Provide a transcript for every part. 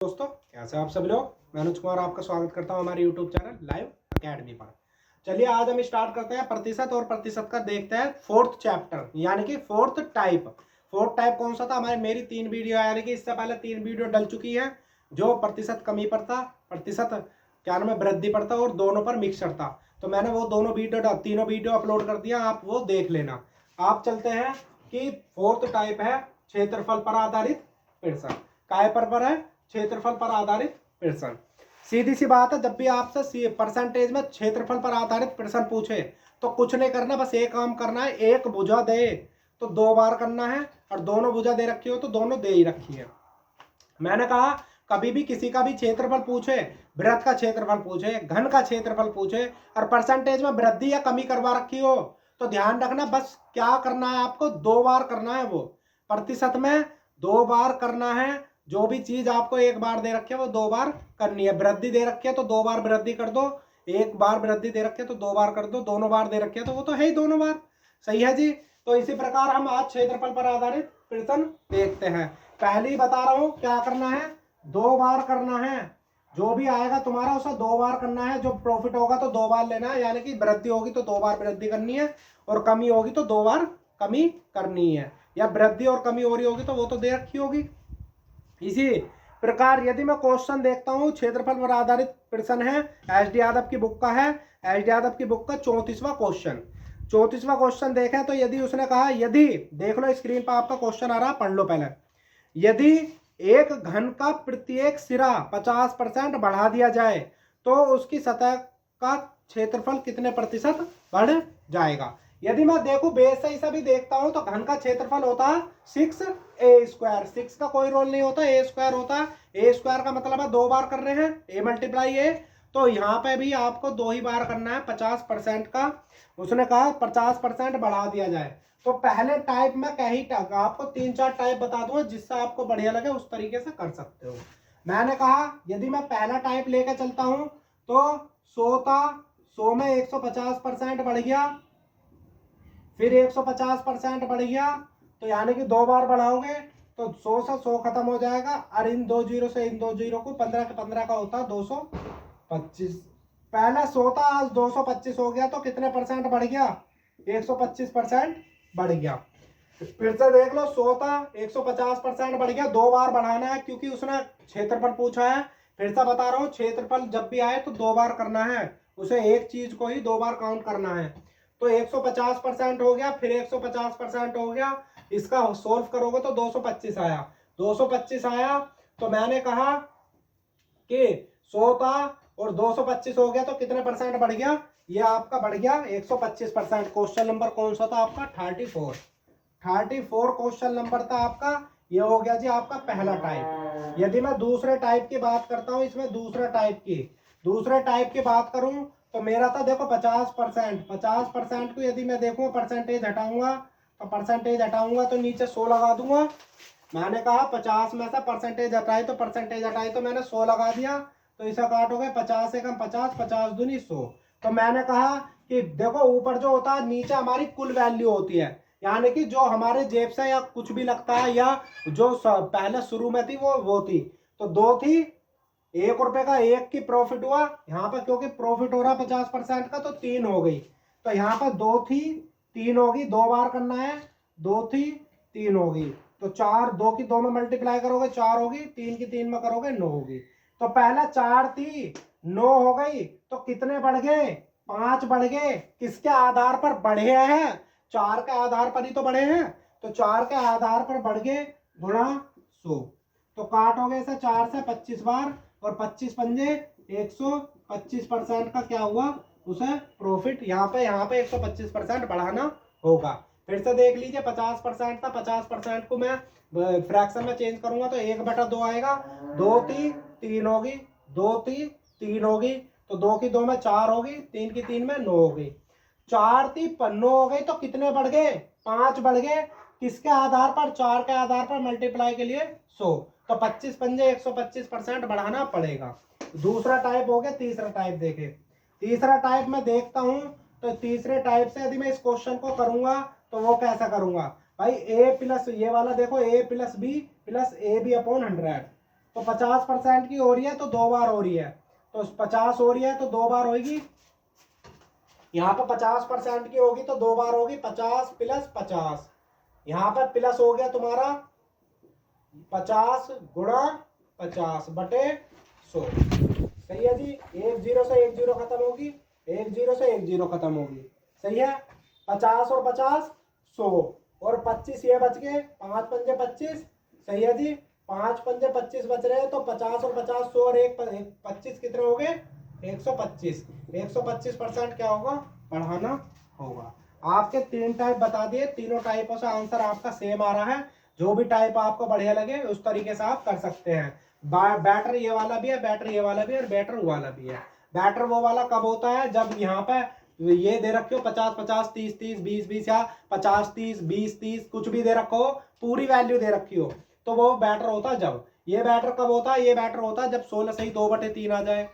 दोस्तों, कैसे आप सभी लोग। मैं अनुज कुमार आपका स्वागत करता हूं हमारे YouTube चैनल लाइव अकेडमी पर। चलिए आज हम स्टार्ट करते हैं प्रतिशत और प्रतिशत का देखते हैं फोर्थ चैप्टर यानी कि फोर्थ टाइप। फोर्थ टाइप कौन सा था मेरी 3 वीडियो यानी कि इससे पहले 3 वीडियो डल चुकी है जो प्रतिशत कमी पर था, प्रतिशत क्या नाम है वृद्धि पर था और दोनों पर मिक्सर था। तो मैंने वो तीनों वीडियो अपलोड कर दिया, आप वो देख लेना। आप चलते हैं कि फोर्थ टाइप है क्षेत्रफल पर आधारित प्रश्न। काय पर है? क्षेत्रफल पर आधारित प्रश्न। सीधी सी बात है, जब भी आपसे परसेंटेज में क्षेत्रफल पर आधारित प्रश्न पूछे तो कुछ नहीं करना, बस एक काम करना है। एक भुजा दे तो 2 बार करना है और दोनों भुजा दे रखी हो तो दोनों दे ही रखी है। मैंने कहा कभी भी किसी का भी क्षेत्रफल पूछे, वृत्त का क्षेत्रफल पूछे, घन का क्षेत्रफल पूछे और परसेंटेज में वृद्धि या कमी करवा रखी हो तो ध्यान रखना, बस क्या करना है आपको 2 बार करना है। वो प्रतिशत में 2 बार करना है। जो भी चीज आपको 1 बार दे रखी है वो 2 बार करनी है। वृद्धि दे रखी है तो 2 बार वृद्धि कर दो, 1 बार वृद्धि दे रखी है तो 2 बार कर दो, दोनों बार दे रखी है तो वो तो है ही दोनों बार। सही है जी। तो इसी प्रकार हम आज क्षेत्रफल पर आधारित प्रश्न देखते हैं। पहले ही बता रहा हूं क्या करना है, 2 बार करना है। जो भी आएगा तुम्हारा उसे 2 बार करना है। जो प्रॉफिट होगा तो 2 बार लेना है, यानी कि वृद्धि होगी तो 2 बार वृद्धि करनी है और कमी होगी तो 2 बार कमी करनी है, या वृद्धि और कमी हो रही होगी तो वो तो दे रखी होगी। इसी प्रकार यदि मैं क्वेश्चन देखता हूं, क्षेत्रफल पर आधारित प्रश्न है, एस डी यादव की बुक का है। एस डी यादव की बुक का 34वां क्वेश्चन। 34वां क्वेश्चन देखें तो यदि उसने कहा, यदि देख लो स्क्रीन पर आपका क्वेश्चन आ रहा, पढ़ लो पहले। यदि एक घन का प्रत्येक सिरा 50% बढ़ा दिया जाए तो उसकी सतह का क्षेत्रफल कितने प्रतिशत बढ़ जाएगा। यदि मैं देखूं बेस से सभी देखता हूं तो घन का क्षेत्रफल होता है 6a²। 6 का कोई रोल नहीं होता, a² होता है। a² का मतलब है 2 बार कर रहे हैं, a × a। तो यहाँ पे भी आपको 2 ही बार करना है 50% का। उसने कहा 50% बढ़ा दिया जाए तो पहले टाइप में कहीं आपको 3-4 टाइप बता दूंगा, जिससे आपको बढ़िया लगे उस तरीके से कर सकते हो। मैंने कहा यदि मैं पहला टाइप लेकर चलता हूं तो 100 में 150% बढ़ गया, फिर 150% बढ़ गया, तो यानी कि 2 बार बढ़ाओगे तो 100 से 100 खत्म हो जाएगा और इन 2 जीरो से इन 2 जीरो को 15 के 15 का होता 225। पहले 100 था, आज 225 हो गया तो कितने परसेंट बढ़ गया? 125% बढ़ गया। फिर से देख लो, 100 था, 150% बढ़ गया। 2 बार बढ़ाना है क्योंकि उसने क्षेत्रफल पूछा है। फिर से बता रहा हूँ, क्षेत्रफल जब भी आए तो 2 बार करना है, उसे एक चीज को ही 2 बार काउंट करना है। तो 150% हो गया, फिर 150% हो गया। इसका सोल्व करोगे तो 225 आया। 225 आया तो मैंने कहा कि 100 था और 225 हो गया तो कितने परसेंट बढ़ गया? ये आपका बढ़ गया 125%। क्वेश्चन नंबर कौन सा था आपका? 34 क्वेश्चन नंबर था आपका। ये हो गया जी आपका पहला टाइप। यदि मैं दूसरे टाइप की बात करता हूं, इसमें दूसरे टाइप की बात करूं तो मेरा था देखो 50%। 50% को यदि मैं देखूं परसेंटेज हटाऊंगा तो नीचे 100 लगा दूंगा। मैंने कहा 50 में से परसेंटेज हटाई तो मैंने 100 लगा दिया। तो इसे काटोगे 50 से कम 50, 50 दूनी 100। तो मैंने कहा कि देखो ऊपर जो होता है नीचे हमारी कुल वैल्यू होती है, यानी कि जो हमारे जेब से या कुछ भी लगता है या जो पहले शुरू में थी वो थी। तो 2 थी, 1 रुपए का 1 की प्रॉफिट हुआ यहाँ पर, क्योंकि प्रॉफिट हो रहा 50% का तो 3 हो गई। तो यहाँ पर 2 थी, 3 होगी, 2 बार करना है। 2 थी, 3 होगी तो 4, 2 की 2 में मल्टीप्लाई करोगे 4 होगी, 3 की 3 में करोगे 9 होगी। तो पहला 4 थी, 9 हो गई तो कितने बढ़ गए? 5 बढ़ गए। किसके आधार पर बढ़े हैं? 4 के आधार पर ही तो बढ़े हैं। तो 4 के आधार पर बढ़ गए गुणा 100। तो काटोगे इसे 4 से 25 बार और 25 पंजे 125% का क्या हुआ? उसे प्रॉफिट यहाँ पे 125% बढ़ाना होगा। फिर से देख लीजिए, 50% था, 50% को मैं फ्रैक्शन में चेंज करूंगा तो 1/2 आएगा। 2 थी, 3 होगी, 2 थी, 3 होगी तो 2 की 2 में 4 होगी, 3 की 3 में 9 होगी। 4 थी, 9 हो गई तो कितने बढ़ गए? 5 बढ़ गए। किसके आधार पर? 4 के आधार पर मल्टीप्लाई के लिए 100। तो 25 पंजे 125% बढ़ाना पड़ेगा। दूसरा टाइप हो गया। तीसरा टाइप देखे। तीसरा टाइप में देखता हूं तो तीसरे टाइप से यदि मैं इस क्वेश्चन को करूंगा तो वो कैसा करूंगा भाई? a प्लस ये वाला देखो, a plus B plus A B upon 100। तो 50% की हो रही है तो 2 बार हो रही है, तो 50 हो रही है तो 2 बार होगी। यहाँ पर 50% की होगी तो 2 बार होगी, 50 प्लस 50। यहाँ पर प्लस हो गया तुम्हारा 50 गुणा 50 बटे 100। सही है जी। एक जीरो से एक जीरो खत्म होगी, एक जीरो से एक जीरो खत्म होगी। सही है। 50 और 50 100 और 25 ये बच गए, 5 पंजे 25। सही है जी। 5 पंजे 25 बच रहे हैं, तो 50 और 50 100 और एक 25 कितने हो गए? 125। 125% क्या होगा? बढ़ाना होगा। आपके 3 टाइप बता दिए, तीनों टाइपों से आंसर आपका सेम आ रहा है। जो भी टाइप आपको बढ़िया लगे उस तरीके से आप कर सकते हैं। बैटर ये वाला भी है, बैटर ये वाला भी है, और बैटर वो वाला भी है। बैटर वो वाला कब होता है? जब यहाँ पे ये दे रखे हो 50 50 30 30 20 20 या 50 30 20 30 कुछ भी दे रखो हो, पूरी वैल्यू दे रखी हो, तो वो बैटर होता है। जब ये बैटर कब होता है? ये बैटर होता है जब 16 से ही 2/3 आ जाए,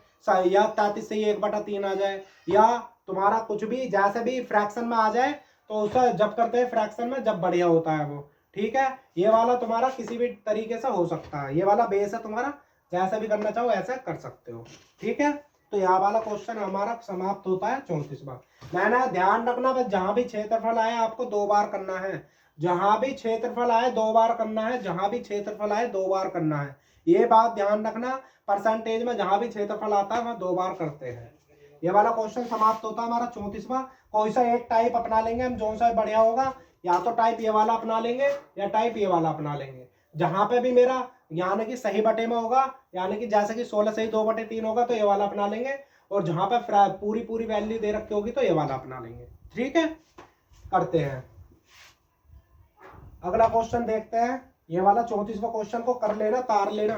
या 33 से ही 1/3 आ जाए, या तुम्हारा कुछ भी जैसे भी फ्रैक्शन में आ जाए, तो उसे जब करते हैं फ्रैक्शन में, जब बढ़िया होता है वो। ठीक है। ये वाला तुम्हारा किसी भी तरीके से हो सकता है, ये वाला बेस है तुम्हारा, जैसा भी करना चाहो ऐसा कर सकते हो। ठीक है। तो यहाँ वाला क्वेश्चन हमारा समाप्त होता है 34वां। मैंने ध्यान रखना, बस जहां भी क्षेत्रफल आए आपको 2 बार करना है। जहां भी क्षेत्रफल आए 2 बार करना है, जहां भी क्षेत्रफल आए 2 बार करना है। ये बात ध्यान रखना, परसेंटेज में जहां भी क्षेत्रफल आता है वहां 2 बार करते हैं। ये वाला क्वेश्चन समाप्त होता है हमारा 34वां। कोई सा एक टाइप अपना लेंगे हम, जो सा बढ़िया होगा, या तो टाइप ये वाला अपना लेंगे या टाइप ये वाला अपना लेंगे। जहां पे भी मेरा यानी कि सही बटे में होगा, यानी कि जैसे कि 16 से ही 2/3 होगा, तो ये वाला अपना लेंगे, और जहां पे पूरी पूरी वैल्यू दे रखी होगी तो ये वाला अपना लेंगे। ठीक है। करते हैं अगला क्वेश्चन, देखते हैं। ये वाला 34वां क्वेश्चन को कर लेना, तार लेना।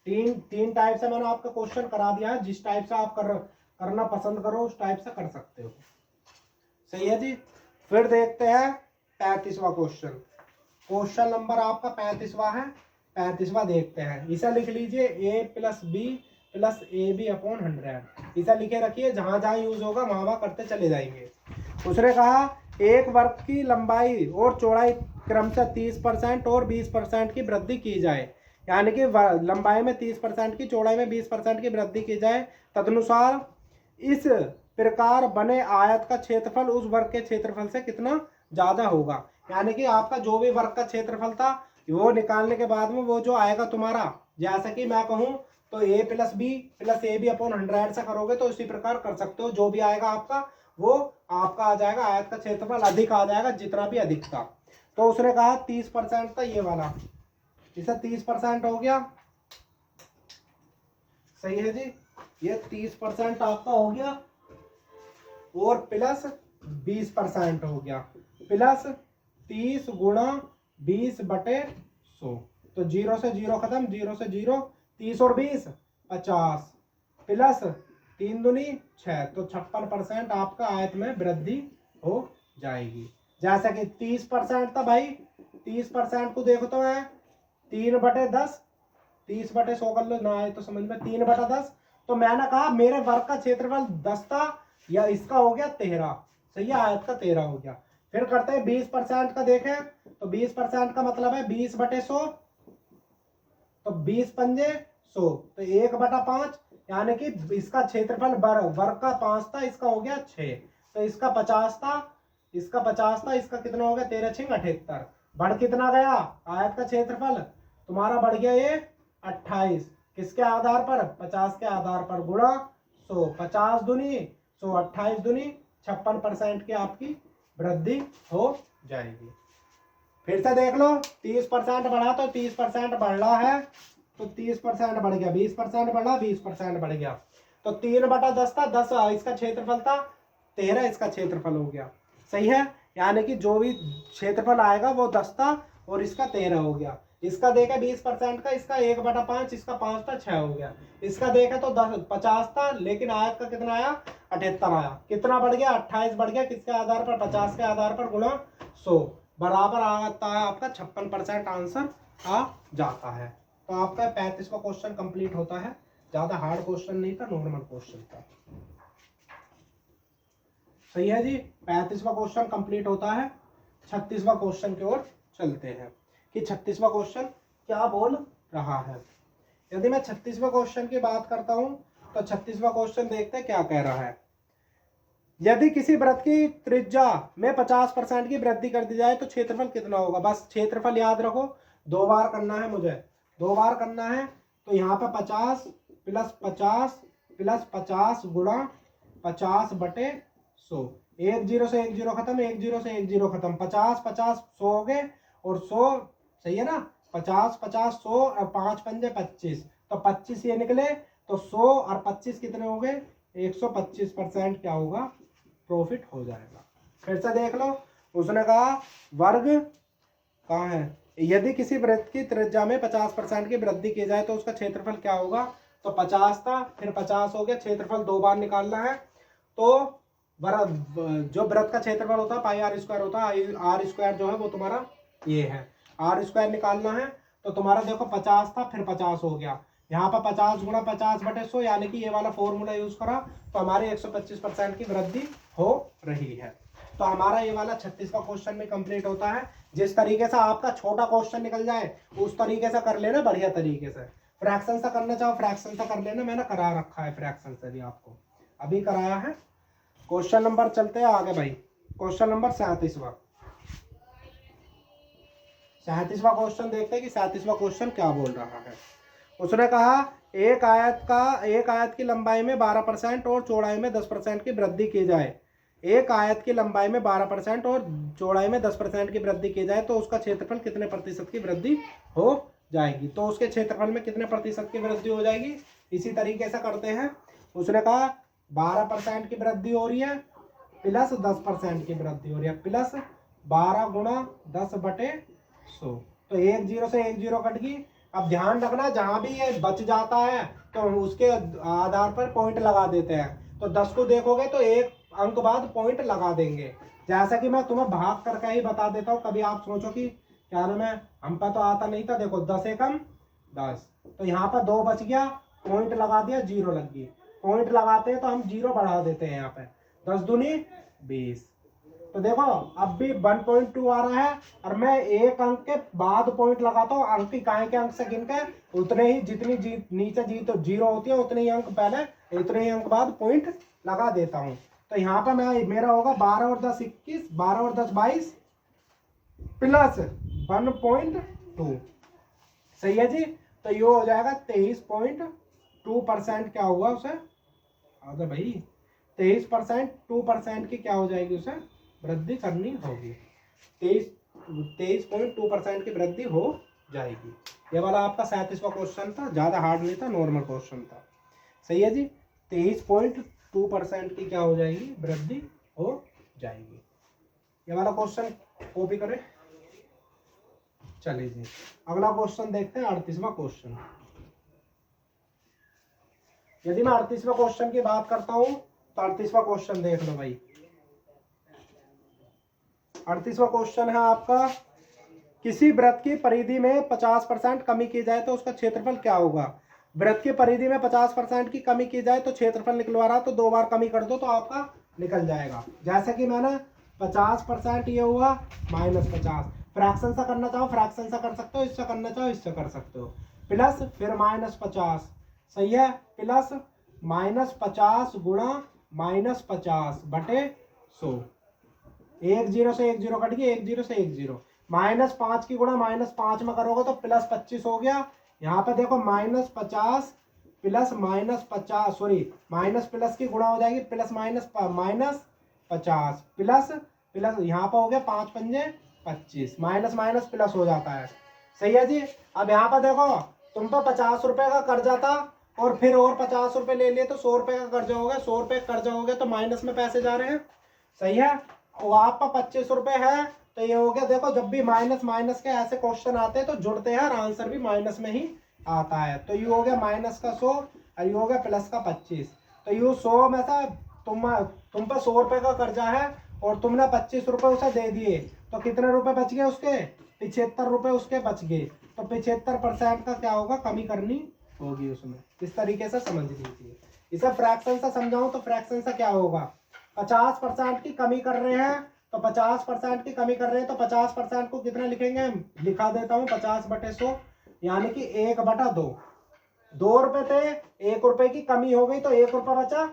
तीन टाइप से मैंने आपका क्वेश्चन करा दिया है, जिस टाइप से आप करना पसंद करो उस टाइप से कर सकते हो। सही है जी। फिर देखते हैं 35वां क्वेश्चन। क्वेश्चन नंबर आपका 35वां है। 35वां देखते हैं। इसे लिख लीजिए a plus B plus A B upon 100। इसे लिखे रखिए, जहां जहां यूज होगा वहां वहां करते चले जाएंगे। उसने कहा एक वर्ग की लंबाई और चौड़ाई क्रमशः 30% और 20% की वृद्धि की जाए, यानी कि लंबाई में 30% की, चौड़ाई में 20% की वृद्धि की जाए। तदनुसार इस प्रकार बने आयत का क्षेत्रफल उस वर्ग के क्षेत्रफल से कितना ज्यादा होगा। यानी कि आपका जो भी वर्ग का क्षेत्रफल था वो निकालने के बाद में वो जो आएगा तुम्हारा, जैसे कि मैं कहूं तो a plus B plus A B upon 100 से करोगे तो इसी प्रकार कर सकते हो। जो भी आएगा आपका वो आपका आ जाएगा, आयत का क्षेत्रफल अधिक आ जाएगा, जितना भी अधिक था। तो उसने कहा 30% था ये वाला, इसे 30% हो गया। सही है जी। ये 30% आपका हो गया, और प्लस 20% हो गया, प्लस 30 गुणा 20/100। तो 0 से 0 खत्म, 0 से 0, 30 और 20 50, प्लस 3 दूनी 6, तो 56% आपका आयत में वृद्धि हो जाएगी। जैसा कि 30% था भाई, 30% को देखो तो है 3/10, 30/100 कर लो ना आए तो समझ में, 3/10। तो मैंने कहा मेरे वर्ग का क्षेत्रफल 10 था, या इसका हो गया 13। सही है, आयत का 13 हो गया। फिर करते हैं 20% का। देखें तो 20% का मतलब है 20/100, तो 20 पंजे 100, तो 1/5, यानी कि इसका क्षेत्रफल वर्ग का 5 था, इसका हो गया 6, तो इसका 50 था, इसका 50 था, इसका कितना हो गया 13 × 78। बढ़ कितना गया आयत का क्षेत्रफल तुम्हारा? बढ़ गया ये 28। किसके आधार पर? 50 के आधार पर, गुणा 100, 50 दूनी 100, 28 दूनी 56% की आपकी वृद्धि हो जाएगी। फिर से देख लो, 30% बढ़ा तो 30% बढ़ रहा है, तो 30% बढ़ गया, 20% बढ़ा 20% बढ़ गया, तो 3/10 था, 10 इसका क्षेत्रफल था, 13 इसका क्षेत्रफल हो गया। सही है। यानी कि जो भी क्षेत्रफल आएगा वो 10 था और इसका 13 हो गया। इसका देखा 20% का, इसका 1/5, इसका 5 था, 6 हो गया। इसका देखा तो 50 था, लेकिन आयत का कितना आया 78 आया। कितना बढ़ गया 28 बढ़ गया, किसके आधार पर? 50 के आधार पर, गुणा 100, बराबर आता है आपका 56% आंसर आ जाता है। तो आपका 35वां क्वेश्चन कंप्लीट होता है। ज्यादा हार्ड क्वेश्चन नहीं था, नॉर्मल क्वेश्चन था। सही है जी। 35वां क्वेश्चन कंप्लीट होता है। 36वां क्वेश्चन की ओर चलते हैं कि 36वां क्वेश्चन क्या बोल रहा है। यदि मैं 36वें क्वेश्चन की बात करता हूं तो 36वां क्वेश्चन देखते हैं क्या कह रहा है। यदि किसी वृत्त की त्रिज्या में 50% की वृद्धि कर दी जाए तो क्षेत्रफल कितना होगा। बस क्षेत्रफल याद रखो, 2 बार करना है मुझे, 2 बार करना है। तो यहाँ पे 50 प्लस 50 प्लस 50 गुणा 50 बटे 100। 1 0 से 1 0 खत्म, 1 0 से 1 0 खत्म, 50 50 100 हो गए और 100 सही है ना, 50 50 100 और 5 पंजे 25, तो 25 ये निकले, तो 100 और 25 कितने हो गए, 125% क्या होगा, प्रॉफिट हो जाएगा। फिर से देख लो, उसने कहा वर्ग कहाँ है, यदि किसी वृत्त की त्रिज्या में 50% की वृद्धि की जाए तो उसका क्षेत्रफल क्या होगा। तो 50 था, फिर 50 हो गया, क्षेत्रफल 2 बार निकालना है। तो जो वृत्त का क्षेत्रफल होता है पाई आर स्क्वायर होता है, आर स्क्वायर जो है वो तुम्हारा ये है, आर स्क्वायर निकालना है। तो तुम्हारा देखो 50 था, फिर 50 हो गया, यहाँ पर 50 गुणा 50 बटे 100, यानी कि ये वाला फॉर्मूला यूज करा तो हमारी 125% की वृद्धि हो रही है। तो हमारा ये वाला 36वां क्वेश्चन में कंप्लीट होता है। जिस तरीके से आपका छोटा क्वेश्चन निकल जाए उस तरीके से कर लेना, बढ़िया तरीके से। फ्रैक्शन से करना चाहो फ्रैक्शन से कर लेना, मैंने करा रखा है फ्रैक्शन से भी, आपको अभी कराया है। क्वेश्चन नंबर चलते हैं आगे भाई, क्वेश्चन नंबर 37वां क्वेश्चन देखते हैं कि 37वां क्वेश्चन क्या बोल रहा है। उसने कहा एक आयत की लंबाई में 12% और चौड़ाई में 10% की वृद्धि की जाए। एक आयत की लंबाई में 12% और चौड़ाई में 10% की वृद्धि की जाए तो उसका क्षेत्रफल कितने प्रतिशत की वृद्धि हो जाएगी। तो उसके क्षेत्रफल में कितने प्रतिशत की वृद्धि हो जाएगी, इसी तरीके से करते हैं। उसने कहा 12% की वृद्धि हो रही है प्लस 10% की वृद्धि हो रही है, प्लस 12 गुणा 10 बटे 100। तो 1 0 से 1 0 कट गई। अब ध्यान रखना, जहां भी ये बच जाता है तो उसके आधार पर पॉइंट लगा देते हैं। तो 10 को देखोगे तो एक अंक बाद पॉइंट लगा देंगे। जैसा कि मैं तुम्हें भाग करके ही बता देता हूँ, कभी आप सोचो कि क्या नाम है, हम पर तो आता नहीं था। देखो 10 एकम 10, तो यहाँ पर 2 बच गया, पॉइंट लगा दिया, 0 लग गई। पॉइंट लगाते हैं तो हम 0 बढ़ा देते हैं, यहाँ पे 10 दूनी 20। तो देखो अब भी 1.2 आ रहा है और मैं एक अंक के बाद पॉइंट लगाता हूँ। अंक की काय के अंक से गिन के उतने ही, जितनी नीचे तो 0 होती है उतने ही अंक पहले, उतने ही अंक बाद पॉइंट लगा देता हूँ। तो यहाँ पर मैं मेरा होगा 12 और 10 21, 12 और 10 22 प्लस 1.2, सही है जी। तो ये हो जाएगा 23.2% क्या हुआ उसे, अरे भाई 23% की क्या हो जाएगी, उसे वृद्धि करनी होगी। 23.2% की वृद्धि हो जाएगी। ये वाला आपका 37वां क्वेश्चन था, ज्यादा हार्ड नहीं था, नॉर्मल क्वेश्चन था, सही है जी। 23.2% की क्या हो जाएगी, वृद्धि हो जाएगी। ये वाला क्वेश्चन कॉपी करें। चलिए जी अगला क्वेश्चन देखते हैं, 38वां क्वेश्चन। यदि मैं 38वें क्वेश्चन की बात करता हूं तो 38वां क्वेश्चन देख लो भाई। 38वां क्वेश्चन है आपका, किसी वृत्त की परिधि में 50% कमी की जाए तो उसका क्षेत्रफल क्या होगा। वृत्त की परिधि में 50% की कमी की जाए तो क्षेत्रफल निकलवा रहा, तो 2 बार कमी कर दो तो आपका निकल जाएगा। जैसे कि मैंने 50% ये हुआ -50, फ्रैक्शन सा करना चाहो फ्रैक्शन सा कर सकते हो, इससे करना चाहो इससे कर सकते हो, प्लस फिर -50, सही है, प्लस -50 गुणा -50 बटे 100। 1 0 से 1 0 कट गई, 1 0 से 1 0, -5 की गुणा -5 में करोगे तो +25 हो गया। यहाँ पे देखो -50 प्लस -50, सॉरी माइनस प्लस की गुणा हो जाएगी, प्लस -50 प्लस प्लस, यहाँ पर हो गया 5 पंजे 25, माइनस माइनस प्लस हो जाता है, सही है जी। अब यहाँ पर देखो तुम पर 50 रुपए का कर्जा था और फिर और 50 रुपए ले लिए तो 100 रुपए का कर्जा हो गया, 100 रुपए का कर्जा हो गया तो माइनस में पैसे जा रहे हैं, सही है। और आपका 25 रुपए है तो ये हो गया। देखो जब भी माइनस माइनस के ऐसे क्वेश्चन आते हैं तो जुड़ते हैं और आंसर भी माइनस में ही आता है। तो ये हो गया माइनस का 100 और ये हो गया प्लस का 25। तो ये 100 में से तुम पर 100 रुपए का कर्जा है और तुमने 25 रुपए उसे दे दिए तो कितने रुपए बच गए उसके, 75 रुपए उसके बच गए। तो 75% का क्या होगा, कमी करनी होगी उसमें। इस तरीके से समझ लीजिए। इसे फ्रैक्शन से समझाऊं तो फ्रैक्शन से क्या होगा, 50% की कमी कर रहे हैं तो 50% की कमी कर रहे हैं, तो 50% को कितना लिखेंगे, लिखा देता हूँ 50/100, यानी कि 1/2। 2 रुपए थे, 1 रुपए की कमी हो गई तो 1 रुपया बचा।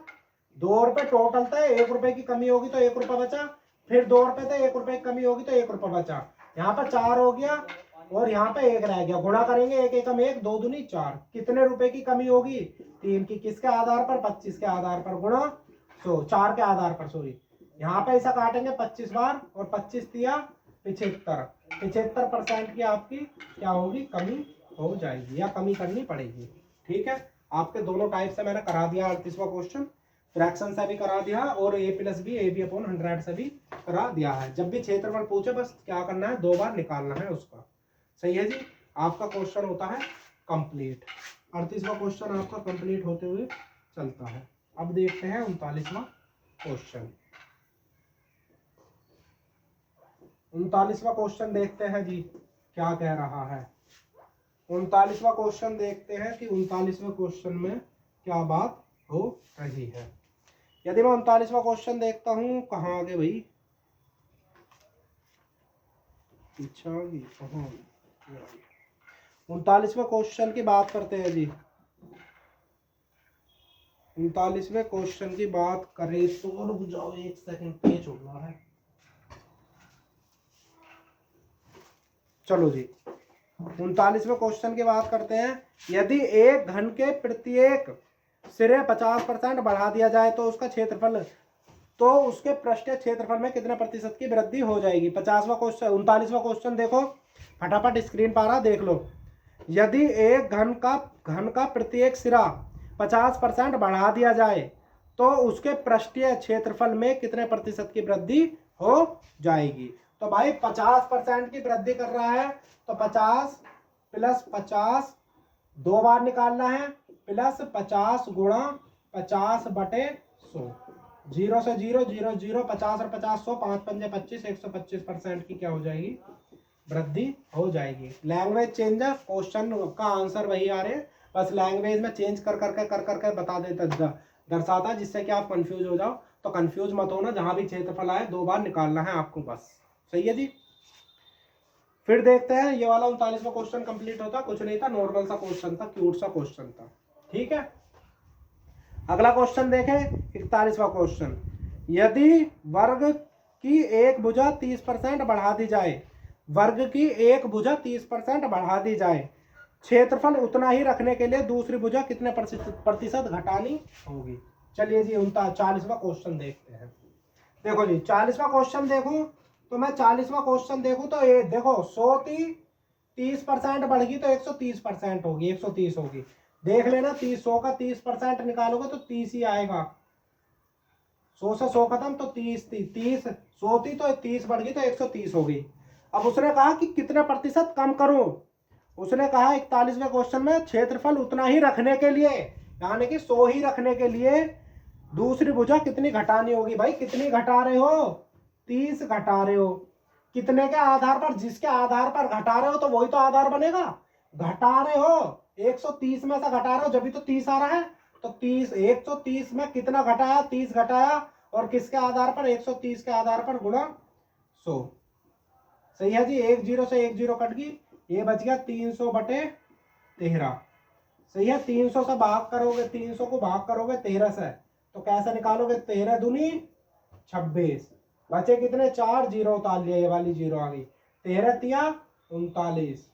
2 रुपए टोटल थे, 1 रुपए की कमी होगी तो 1 रुपया बचा। फिर 2 रुपए थे, 1 रुपए की कमी होगी तो 1 रुपया बचा। यहाँ पर 4 हो गया और यहाँ पे 1 रह गया। गुणा करेंगे, 1 एकम 1, 2 दूनी 4। कितने रुपए की कमी होगी, 3 की। किसके आधार पर, 25 के आधार पर, गुणा 100, 4 के आधार पर, सॉरी। यहाँ पे ऐसा काटेंगे 25 बार और 25 दिया 75। 75% की आपकी क्या होगी, कमी हो जाएगी या कमी करनी पड़ेगी। ठीक है, आपके दोनों टाइप से मैंने करा दिया। 38वां क्वेश्चन फ्रैक्शन से भी करा दिया और a+b/100 से भी करा दिया है। जब भी क्षेत्रफल पूछे बस क्या करना है, 2 बार निकालना है उसका। सही है जी, आपका क्वेश्चन होता है कंप्लीट। 38वां क्वेश्चन आपका कंप्लीट होते हुए चलता है। अब देखते हैं 39वां क्वेश्चन। 39वां क्वेश्चन देखते हैं जी क्या कह रहा है। 39वां क्वेश्चन देखते हैं कि 39वें क्वेश्चन में क्या बात हो रही है। यदि मैं 39वां क्वेश्चन देखता हूं, कहाँ आगे भाई, पीछा भी कहाँ, 39वें क्वेश्चन की बात करते हैं जी। 39वें क्वेश्चन की बात करें तो रुक जाओ 1 सेकंड, पेज उड़ रहा है। चलो जी, 39वें क्वेश्चन की बात करते हैं। यदि एक घन के प्रत्येक सिरे 50% बढ़ा दिया जाए तो उसका क्षेत्रफल, तो उसके पृष्ठीय क्षेत्रफल में कितने प्रतिशत की वृद्धि हो जाएगी। 50वां क्वेश्चन, 39वां क्वेश्चन देखो फटाफट स्क्रीन पर आ रहा, देख लो। यदि एक घन का प्रत्येक सिरा 50% बढ़ा दिया जाए तो उसके पृष्ठीय क्षेत्रफल में कितने प्रतिशत की वृद्धि हो जाएगी। तो भाई 50% की वृद्धि कर रहा है तो 50 + 50 2 बार निकालना है, प्लस 50 गुणा 50/100। 0 से 0, 0 0, 50 और 50 100, 5 पंजे 25, 125% की क्या हो जाएगी, वृद्धि हो जाएगी। लैंग्वेज चेंज है, क्वेश्चन का आंसर वही आ रहे हैं, बस लैंग्वेज में चेंज कर करके बता देता, दर्शाता, जिससे कि आप कंफ्यूज हो जाओ। तो कंफ्यूज मत होना, जहां भी क्षेत्रफल आए 2 बार निकालना है आपको बस। सही है जी। फिर देखते हैं, ये वाला 39वां क्वेश्चन कंप्लीट होता, कुछ नहीं था, नॉर्मल सा क्वेश्चन था, क्यूट सा क्वेश्चन था। ठीक है, अगला क्वेश्चन देखें, 41वां क्वेश्चन। यदि वर्ग की एक भुजा 30% बढ़ा दी जाए, वर्ग की एक भुजा 30% बढ़ा दी जाए, क्षेत्रफल उतना ही रखने के लिए दूसरी भुजा कितने प्रतिशत घटानी होगी। चलिए जी 40वां क्वेश्चन देखते हैं। देखो जी 40वां क्वेश्चन देखूं तो मैं 40वां क्वेश्चन देखूं तो ये देखो 100 थी, 30% बढ़ गई तो 130% होगी, 130 होगी। देख लेना, 100 का 30% निकालोगे तो 30 ही आएगा। 100 से 100 खत्म तो 30 थी, 30 100 थी तो 30 बढ़ गई तो 130 हो गई। अब उसने कहा कि कितने प्रतिशत कम करूं। उसने कहा 41वें क्वेश्चन में क्षेत्रफल उतना ही रखने के लिए, यानी कि 100 ही रखने के लिए दूसरी भुजा कितनी घटानी होगी। भाई कितनी घटा रहे हो, 30 घटा रहे हो। कितने के आधार पर, जिसके आधार पर घटा रहे हो तो वही तो आधार बनेगा। घटा रहे हो 130 में से घटा रहे हो, जब भी तो 30 आ रहा है। तो 30, 130 में कितना घटाया, 30 घटाया, और किसके आधार पर, 130 के आधार पर, गुणा 100। सही है जी, 1 0 से 1 0 कट गई, ये बच गया 300/13। सही है, 300 से भाग करोगे, 300 को भाग करोगे 13 से तो कैसे निकालोगे, 13 दूनी 26, बचे कितने, 4 0 उतार लिया, ये वाली 0 आ गई, 13 तिया 39।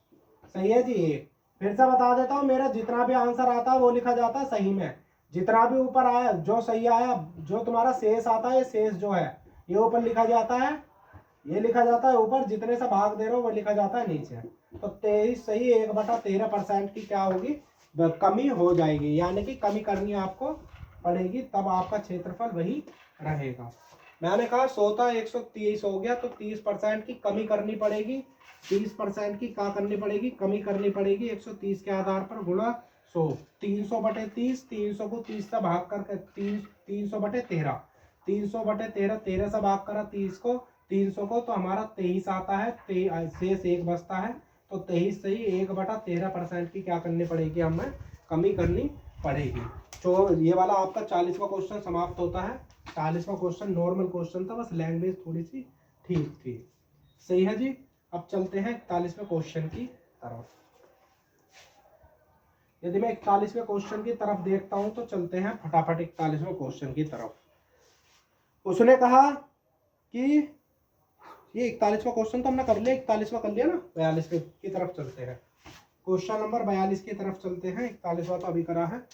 सही है जी। एक फिर से बता देता हूँ, मेरा जितना भी आंसर आता है वो लिखा जाता है सही में। जितना भी ऊपर आया, जो सही आया, जो तुम्हारा शेष आता है, ये शेष जो है ये ऊपर लिखा जाता है, ये लिखा जाता है ऊपर, जितने से भाग दे रहे हो वो लिखा जाता है नीचे। तो 23 सही, 1/13% की क्या होगी, कमी हो जाएगी, यानी कि कमी करनी आपको पड़ेगी, तब आपका क्षेत्रफल वही रहेगा। मैंने कहा 100 था, 130 हो गया, तो 30% की कमी करनी पड़ेगी। 30% की क्या करनी पड़ेगी, कमी करनी पड़ेगी 130 के आधार पर, गुणा 100। 300/30, 300 को 30 से भाग करके 300/13, 300/13, 13 से भाग करा 30 को, 300 को, तो हमारा 23 आता है, शेष 1 बचता है। तो 23 सही, 1/13% की क्या करनी पड़ेगी, हमें कमी करनी पड़ेगी। तो ये वाला आपका 40वां क्वेश्चन समाप्त होता है। 40वां क्वेश्चन नॉर्मल क्वेश्चन था, बस लैंग्वेज थोड़ी सी ठीक ठीक, सही है जी। अब चलते हैं 41वें क्वेश्चन की तरफ। यदि मैं 41वें क्वेश्चन की तरफ देखता हूं तो चलते हैं फटाफट 41वें क्वेश्चन की तरफ। उसने कहा कि ये 41वां क्वेश्चन तो हमने कर लिया, 41वां कर लिया ना, 42वें की तरफ चलते हैं। क्वेश्चन नंबर 42 की तरफ चलते हैं, 41वां तो अभी करा है।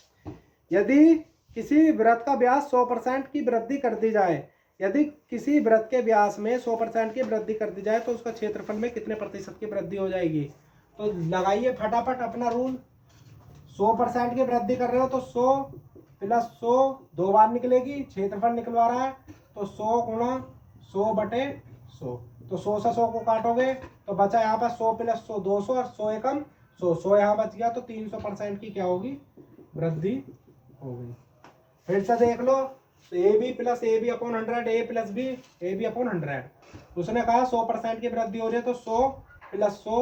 यदि किसी वृत्त का व्यास 100% की वृद्धि कर दी जाए, यदि किसी वृत्त के व्यास में 100% की वृद्धि कर दी जाए तो उसका क्षेत्रफल में कितने प्रतिशत की वृद्धि हो जाएगी? तो लगाइए फटाफट अपना रूल। 100% की वृद्धि कर रहे हो तो 100 प्लस 100 दो बार निकलेगी, क्षेत्रफल निकलवा रहा है तो 100 गुणा 100 बटे 100, तो 100 से 100 को काटोगे तो बचा यहाँ पर 100 प्लस 100 200 और 100 एकम 100 यहाँ बच गया, तो 300% की क्या होगी? वृद्धि हो गई। फिर से देख लो, तो A B plus A B upon 100, A plus B A B upon 100। उसने कहा 100% की वृद्धि हो रही है तो 100 प्लस 100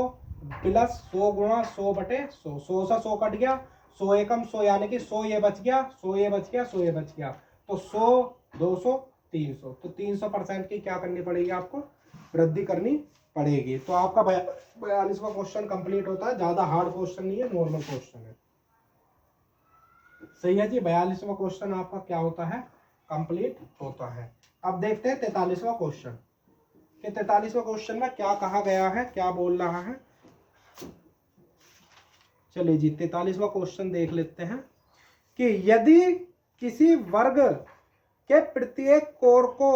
प्लस 100 गुणा 100 बटे 100, 100 से 100 कट गया, 100 एकम 100 यानी कि 100 ये बच गया, 100 ये बच गया, 100 ये बच गया, तो 100 200 300, तो 300% की क्या करनी पड़ेगी आपको? वृद्धि करनी पड़ेगी। तो आपका 42वां क्वेश्चन कंप्लीट होता है। ज्यादा हार्ड क्वेश्चन नहीं है, नॉर्मल क्वेश्चन है। सही है जी, 42वां क्वेश्चन आपका क्या होता है? कंप्लीट होता है। अब देखते हैं 43वां क्वेश्चन कि 43वें क्वेश्चन में क्या कहा गया है, क्या बोल रहा है। चलिए जी 43वां क्वेश्चन देख लेते हैं कि यदि किसी वर्ग के प्रत्येक कोण को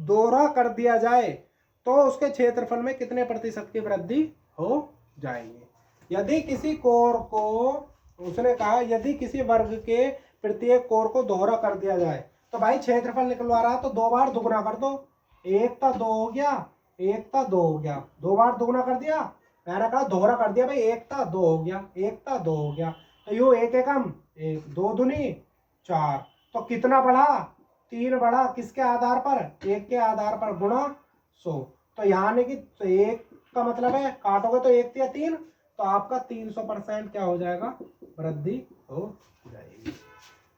दोहरा कर दिया जाए तो उसके क्षेत्रफल में कितने प्रतिशत की वृद्धि हो जाएगी? यदि किसी कोण को, उसने कहा यदि किसी वर्ग के प्रत्येक कोण को दोहरा कर दिया जाए, तो भाई क्षेत्रफल निकलवा रहा है तो दो बार दुगना कर दो, एक था 2 हो गया, एक था 2 हो गया, दो बार दुगना कर दिया, मैंने कहा दोहरा कर दिया भाई, एक था 2 हो गया, एक था 2 हो गया, तो यो एक एकम एक, 2 दूनी 4, तो कितना बढ़ा? 3 बढ़ा। किसके आधार पर? एक के आधार पर, गुणा 100। तो यहाँ नहीं कि तो एक का मतलब है काटोगे तो 1 या 3, तो आपका 300% क्या हो जाएगा? वृद्धि हो जाएगी।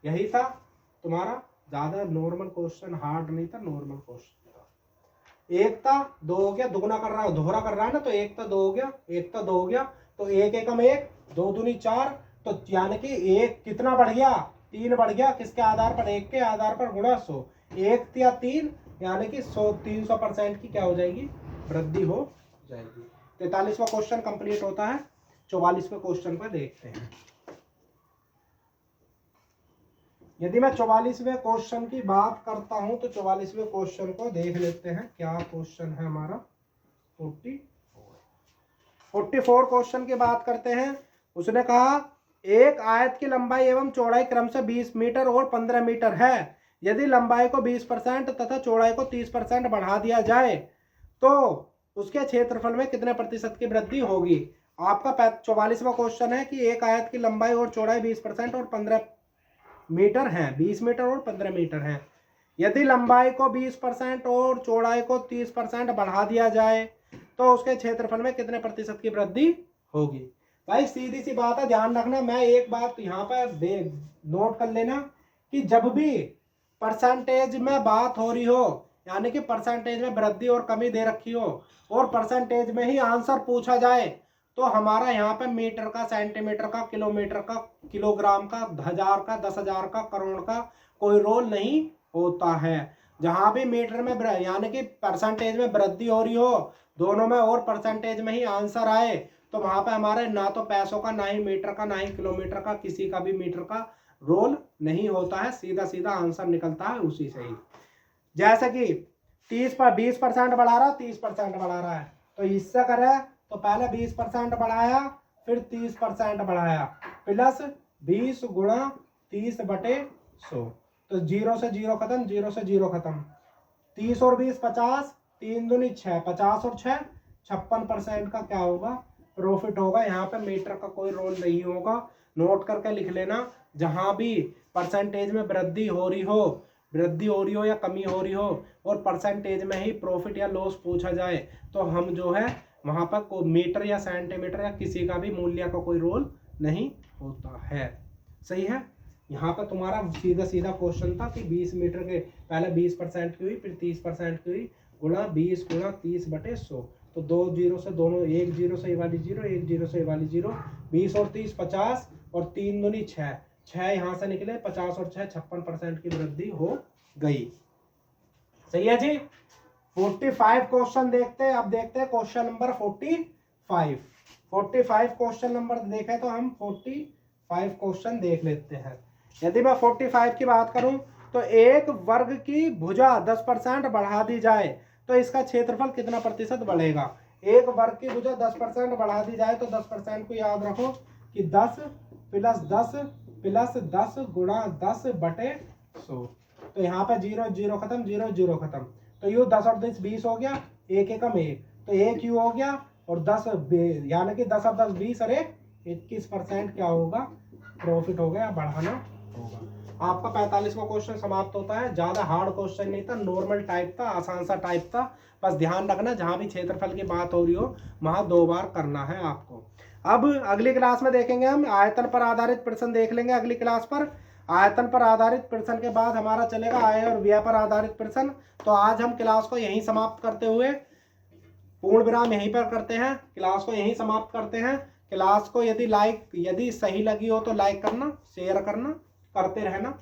यही था तुम्हारा, ज्यादा नॉर्मल क्वेश्चन, हार्ड नहीं था, नॉर्मल क्वेश्चन था। एक था 2 हो गया, दुगना कर रहा है, दोहरा कर रहा है ना, तो एक था 2 हो गया, एक था 2 हो गया, तो एक एकम एक, 2 दूनी 4, तो यानी कि एक कितना बढ़ गया? 3 बढ़ गया। किसके आधार पर? एक के आधार पर, गुणा 100, एक या 3 यानी कि 300% की क्या हो जाएगी? वृद्धि हो जाएगी। 43वां क्वेश्चन कंप्लीट होता है। 44वें क्वेश्चन पर देखते हैं। यदि मैं 44वें क्वेश्चन की बात करता हूं तो 44वें क्वेश्चन को देख लेते हैं। क्या क्वेश्चन है हमारा? 44 क्वेश्चन की बात करते हैं। उसने कहा एक आयत की लंबाई एवं चौड़ाई क्रम से 20 मीटर और 15 मीटर है। यदि लंबाई को 20% तथा चौड़ाई को 30% बढ़ा दिया जाए तो उसके क्षेत्रफल में कितने प्रतिशत की वृद्धि होगी? आपका 44वां क्वेश्चन है कि एक आयत की लंबाई और चौड़ाई 20% और 15 मीटर है, 20 मीटर और 15 मीटर है। यदि लंबाई को 20% और चौड़ाई को 30% बढ़ा दिया जाए तो उसके क्षेत्रफल में कितने प्रतिशत की वृद्धि होगी? भाई सीधी सी बात है, ध्यान रखना। मैं एक बात यहाँ पर नोट कर लेना कि जब भी परसेंटेज में बात हो रही हो, यानी कि परसेंटेज में वृद्धि और कमी दे रखी हो और परसेंटेज में ही आंसर पूछा जाए, तो हमारा यहाँ पे मीटर का, सेंटीमीटर का, किलोमीटर का, किलोग्राम का, हजार का, 10,000 का, करोड़ का कोई रोल नहीं होता है। जहां भी मीटर में यानी कि परसेंटेज में वृद्धि हो रही हो, दोनों में और परसेंटेज में ही आंसर आए, तो वहां पे हमारे ना तो पैसों का, ना ही मीटर का, ना ही किलोमीटर का, किसी का भी मीटर का रोल नहीं होता है। सीधा सीधा आंसर निकलता है उसी से ही। जैसे कि 20% बढ़ा रहा, 30% बढ़ा रहा है, तो इससे करे तो पहले 20% बढ़ाया, फिर 30% बढ़ाया, प्लस 20 गुणा 30 बटे 100, तो 0 से 0 खत्म, 0 से 0 खत्म, 30 और 20 50, 3 दूनी 6, 50 और 6 56% का क्या होगा? प्रॉफिट होगा। यहाँ पे मीटर का कोई रोल नहीं होगा। नोट करके लिख लेना, जहां भी परसेंटेज में वृद्धि हो रही हो या कमी हो रही हो और परसेंटेज में ही प्रॉफिट या लॉस पूछा जाए, तो हम जो है वहां पर को मीटर या सेंटीमीटर या किसी का भी मूल्य का कोई रोल नहीं होता है। सही है। यहाँ पर तुम्हारा सीधा सीधा क्वेश्चन था कि 20 मीटर के पहले 20% की हुई, फिर 30% की हुई, गुणा 20 गुणा 30/100। तो 2 जीरो से दोनों, 1 जीरो से ये वाली जीरो, 1 जीरो से ये वाली जीरो, 20 और 30 50 और 3 दूनी 6, 6 यहाँ से निकले, 50 और 6 56% की वृद्धि हो गई। सही है जी। 45 क्वेश्चन देखते हैं। अब देखते हैं क्वेश्चन नंबर 45 क्वेश्चन नंबर देखें तो हम 45 क्वेश्चन देख लेते हैं। यदि मैं 45 की बात करूं तो एक वर्ग की भुजा 10% बढ़ा दी जाए तो इसका क्षेत्रफल कितना प्रतिशत बढ़ेगा। एक वर्ग की भुजा 10% बढ़ा दी जाए तो 10% को याद रखो कि 10 प्लस 10 प्लस 10 गुणा 10/100। तो यहाँ पे 0 0 खत्म, 0 0 खत्म, तो यू 10 और 10 20 हो गया, एक एकम 1, तो 1 यू हो गया और 10 यानी कि 10 और 10 20 और 1 21% क्या होगा, प्रॉफिट हो गया, बढ़ाना होगा। आपका 45वां क्वेश्चन समाप्त होता है। ज्यादा हार्ड क्वेश्चन नहीं था, नॉर्मल टाइप था, आसान सा टाइप था। बस ध्यान रखना जहां भी क्षेत्रफल की बात हो रही हो वहां 2 बार करना है आपको। अब अगली क्लास में देखेंगे हम आयतन पर आधारित प्रश्न देख लेंगे अगली क्लास पर। आयतन पर आधारित प्रश्न के बाद हमारा चलेगा आय और व्यय पर आधारित प्रश्न। तो आज हम क्लास को यहीं समाप्त करते हुए पूर्ण विराम यहीं पर करते हैं, क्लास को यहीं समाप्त करते हैं। क्लास को यदि सही लगी हो तो लाइक करना, शेयर करना, करते रहना,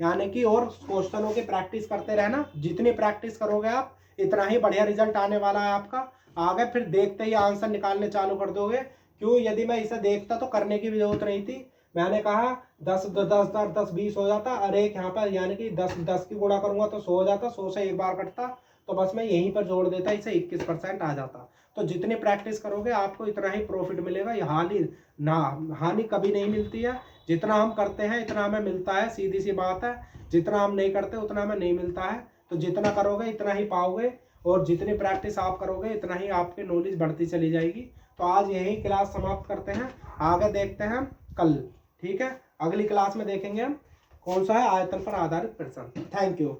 यानी कि और क्वेश्चनों की प्रैक्टिस करते रहना। जितनी प्रैक्टिस करोगे आप इतना ही बढ़िया रिजल्ट आने वाला है आपका। आगे फिर देखते ही आंसर निकालने चालू कर दोगे। क्यों, यदि मैं इसे देखता तो करने की भी जरूरत नहीं थी। मैंने कहा 10 10 10 10 20 हो जाता, और एक यहाँ पर यानी कि 10 10 की गुणा करूंगा तो 100 हो जाता, 100 से एक बार कटता, तो बस मैं यहीं पर जोड़ देता, इसे 21% आ जाता। तो जितनी प्रैक्टिस करोगे आपको इतना ही प्रॉफिट मिलेगा। हानि कभी नहीं मिलती है। जितना हम करते हैं इतना हमें मिलता है, सीधी सी बात है। जितना हम नहीं करते उतना हमें नहीं मिलता है। तो जितना करोगे इतना ही पाओगे, और जितनी प्रैक्टिस आप करोगे इतना ही आपकी नॉलेज बढ़ती चली जाएगी। तो आज यही क्लास समाप्त करते हैं, आगे देखते हैं कल। ठीक है, अगली क्लास में देखेंगे हम कौन सा है आयतन पर आधारित प्रश्न। Thank you.